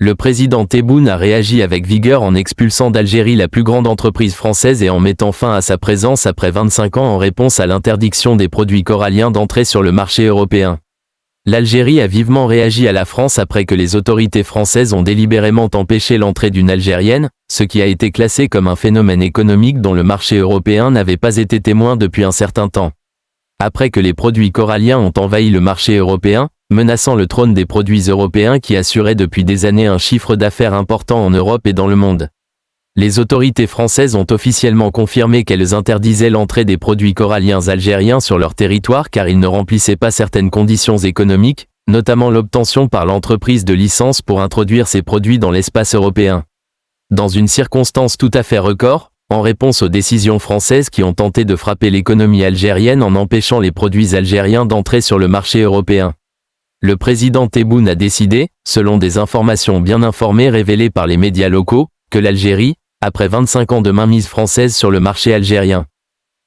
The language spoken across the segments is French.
Le président Tebboune a réagi avec vigueur en expulsant d'Algérie la plus grande entreprise française et en mettant fin à sa présence après 25 ans en réponse à l'interdiction des produits coralliens d'entrer sur le marché européen. L'Algérie a vivement réagi à la France après que les autorités françaises ont délibérément empêché l'entrée d'une Algérienne, ce qui a été classé comme un phénomène économique dont le marché européen n'avait pas été témoin depuis un certain temps. Après que les produits coralliens ont envahi le marché européen, menaçant le trône des produits européens qui assuraient depuis des années un chiffre d'affaires important en Europe et dans le monde. Les autorités françaises ont officiellement confirmé qu'elles interdisaient l'entrée des produits coralliens algériens sur leur territoire car ils ne remplissaient pas certaines conditions économiques, notamment l'obtention par l'entreprise de licences pour introduire ces produits dans l'espace européen. Dans une circonstance tout à fait record, en réponse aux décisions françaises qui ont tenté de frapper l'économie algérienne en empêchant les produits algériens d'entrer sur le marché européen. Le président Tebboune a décidé, selon des informations bien informées révélées par les médias locaux, que l'Algérie, après 25 ans de mainmise française sur le marché algérien.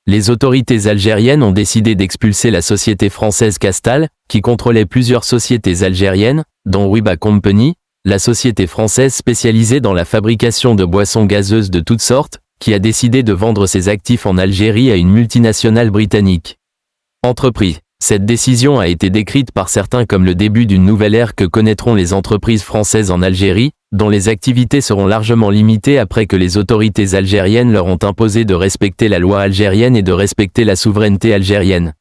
Les autorités algériennes ont décidé d'expulser la société française Castal, qui contrôlait plusieurs sociétés algériennes, dont Ruba Company, la société française spécialisée dans la fabrication de boissons gazeuses de toutes sortes, qui a décidé de vendre ses actifs en Algérie à une multinationale britannique. Entrepris. Cette décision a été décrite par certains comme le début d'une nouvelle ère que connaîtront les entreprises françaises en Algérie, dont les activités seront largement limitées après que les autorités algériennes leur ont imposé de respecter la loi algérienne et de respecter la souveraineté algérienne.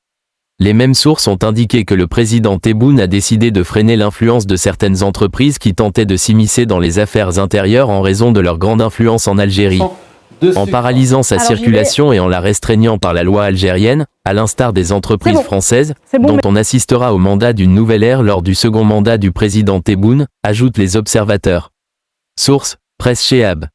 Les mêmes sources ont indiqué que le président Tebboune a décidé de freiner l'influence de certaines entreprises qui tentaient de s'immiscer dans les affaires intérieures en raison de leur grande influence en Algérie. En paralysant sa circulation et en la restreignant par la loi algérienne, à l'instar des entreprises françaises, dont on assistera au mandat d'une nouvelle ère lors du second mandat du président Tebboune, ajoutent les observateurs. Source, Presse Chehab.